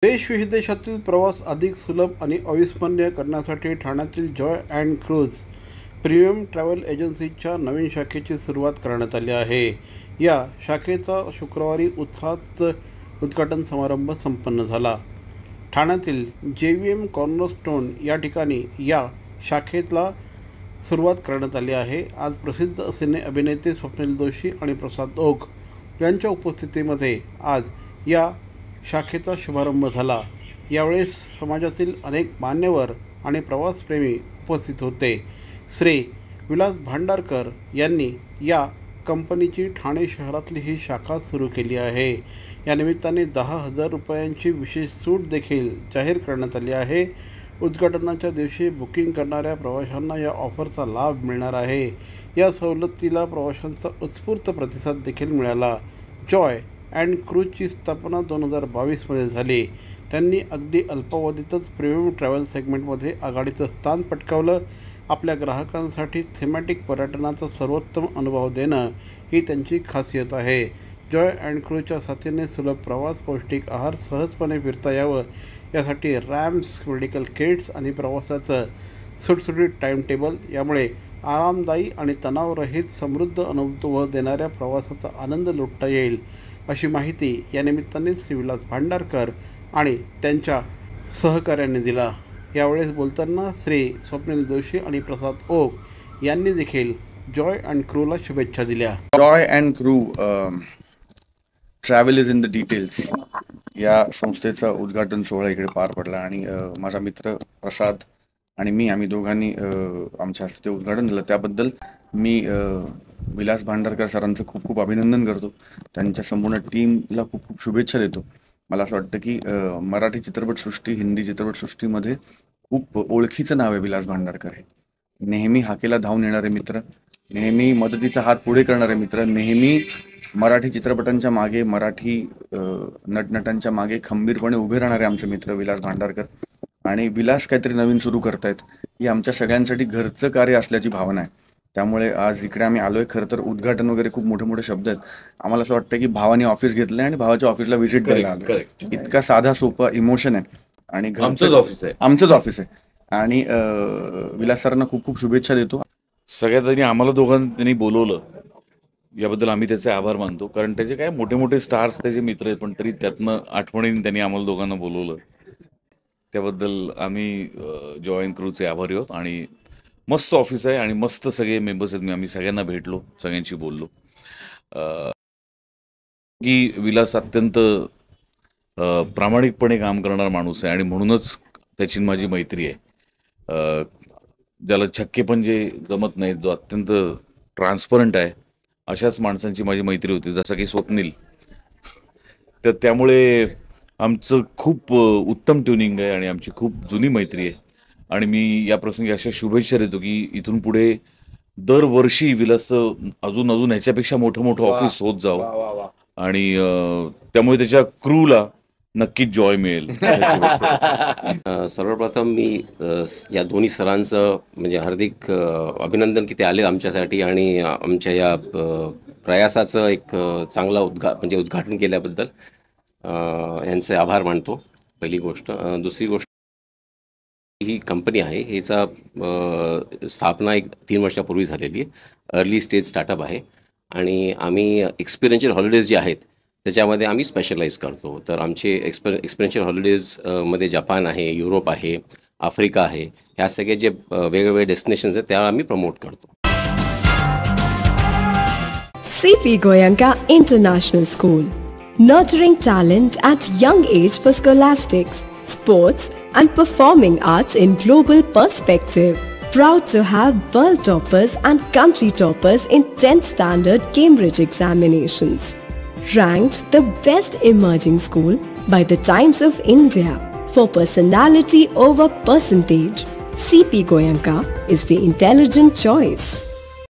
देश-विदेशातील प्रवास अधिक सुलभ आणि अविस्मरणीय करण्यासाठी ठाण्यातील Joy and cruise premium travel एजन्सीच्या नवीन शाखेची सुरुवात करण्यात आली आहे। या शाखेचा शुक्रवारी उत्साहात उद्घाटन समारंभ संपन्न झाला। ठाण्यातील JVM कॉर्नरस्टोन या ठिकाणी या शाखेला सुरुवात करण्यात आली आहे। आज प्रसिद्ध सिने अभिनेते स्वप्नील जोशी आणि प्रसाद ओक यांच्या उपस्थितीमध्ये आज या शाखेचा शुभारंभ झाला। यावेळेस समाजातील अनेक मान्यवर आणि प्रवासप्रेमी उपस्थित होते। श्री विलास भांडारकर यांनी या कंपनीची ठाणे शहरातली ही शाखा सुरू केली आहे। या निमित्ताने 10,000 रुपयांची विशेष सूट देखील जाहीर करण्यात आली आहे। उद्घाटनाच्या दिवशी बुकिंग करणाऱ्या प्रवाशांना या ऑफरचा लाभ मिळणार आहे। या सवलतीला प्रवाशांचा उत्स्फूर्त प्रतिसाद देखील मिळाला। जॉय अँड क्रूझची स्थापना 2022 मध्ये झाली। त्यांनी अगदी अल्पावधीतच प्रीमियम ट्रॅव्हल सेगमेंटमध्ये आघाडीचं स्थान पटकावलं। आपल्या ग्राहकांसाठी थेमॅटिक पर्यटनाचा सर्वोत्तम अनुभव देणं ही त्यांची खासियत आहे। जॉय अँड क्रूझच्या साथीने सुलभ प्रवास, पौष्टिक आहार, सहजपणे फिरता यावं यासाठी रॅम्प्स, मेडिकल किट्स आणि प्रवासाचं सुटसुटीत टाइम टेबल यामुळे आरामदायी आणि तणावरहित समृद्ध अनुभव देणाऱ्या प्रवासाचा आनंद लुटता येईल, अशी माहिती या निमित्ताने श्री विलास भांडारकर आणि त्यांच्या सहकाऱ्यांनी दिला। यावेळेस बोलताना श्री स्वप्नील जोशी आणि प्रसाद ओक यांनी देखील जॉय अँड क्रूला शुभेच्छा दिल्या। Joy and crew travel is in the details या संस्थेचा उद्घाटन सोहळा इकडे पार पडला आणि माझा मित्र प्रसाद आणि मी आम्ही दोघांनी आमच्या हस्ते ते उद्घाटन दिलं। त्याबद्दल मी विलास भांडारकर सरांचं खूप खूप अभिनंदन करतो। त्यांच्या संपूर्ण टीमला खूप खूप शुभेच्छा देतो। मला असं वाटतं की मराठी चित्रपटसृष्टी, हिंदी चित्रपटसृष्टीमध्ये खूप ओळखीचं नाव आहे विलास भांडारकर हे। नेहमी हाकेला धावून येणारे मित्र, नेहमी मदतीचा हात पुढे करणारे मित्र, नेहमी मराठी चित्रपटांच्या मागे, मराठी नटनटांच्या मागे खंबीरपणे उभे राहणारे आमचे मित्र विलास भांडारकर। आणि विलास काहीतरी नवीन सुरू करतायत ही आमच्या सगळ्यांसाठी घरचं कार्य असल्याची भावना आहे। त्यामुळे आज इकडे आम्ही आलोय। खरं तर उद्घाटन वगैरे खूप मोठे मोठे शब्द आहेत। आम्हाला असं वाटतं की भावाने ऑफिस घेतलंय आणि भावाच्या ऑफिसला व्हिजिट करायला आलो। इतका साधा सोपा इमोशन आहे आणि आमचंच ऑफिस आहे आणि विलास सरांना खूप खूप शुभेच्छा देतो। सगळ्यात आधी आम्हाला दोघांनी बोलवलं याबद्दल आम्ही त्याचे आभार मानतो, कारण त्याचे काय मोठे मोठे स्टार्स त्याचे मित्र आहेत, पण तरी त्यातनं आठवणीने त्यांनी आम्हाला दोघांना बोलवलं। त्याबद्दल आम्ही जॉय अँड क्रूचे आभारी आहोत। आणि मस्त ऑफिस आहे आणि मस्त सगळे मेंबर्स आहेत। आम्ही सगळ्यांना भेटलो, सगळ्यांशी बोललो की विलास अत्यंत प्रामाणिकपणे काम करणारा माणूस आहे आणि म्हणूनच त्याची माझी मैत्री आहे। ज्याला छक्के पण जे जमत नाहीत, जो अत्यंत ट्रान्सपरंट आहे, अशाच माणसांची माझी मैत्री होती, जसं की स्वप्नील। तर त्यामुळे आमचं खूप उत्तम ट्युनिंग आहे आणि आमची खूप जुनी मैत्री आहे। आणि मी या प्रसंगी अशा शुभेच्छा देतो की इथून पुढे दरवर्षी विलास अजून ह्याच्यापेक्षा मोठं ऑफिस होत जावं आणि त्यामुळे त्याच्या क्रूला नक्कीच जॉय मिळेल। सर्वप्रथम मी या दोन्ही सरांचं म्हणजे हार्दिक अभिनंदन की ते आले आमच्यासाठी आणि आमच्या या प्रयासाचं एक चांगला उद्घाटन केल्याबद्दल यांचे आभार मानतो, पहिली गोष्ट। दुसरी गोष्ट, ही कंपनी आहे, हिचा स्थापना 3 वर्षापूर्वी झालेली आहे। अर्ली स्टेज स्टार्टअप आहे आणि आम्ही एक्सपिरियन्शियल हॉलिडेज जे आहेत त्याच्यामध्ये आम्ही स्पेशलाइज करतो। तर आमचे एक्सपिरियन्शियल हॉलिडेज मध्ये जपान आहे, युरोप आहे, आफ्रिका आहे, ह्या सगळे जे वेगवेगळे डेस्टिनेशन्स आहेत त्या आम्ही प्रमोट करतो। CP Goenka International School, nurturing talent at young age for scholastics, sports and performing arts in global perspective. Proud to have world toppers and country toppers in 10th standard Cambridge examinations. Ranked the best emerging school by the Times of India for personality over percentage, CP Goenka is the intelligent choice.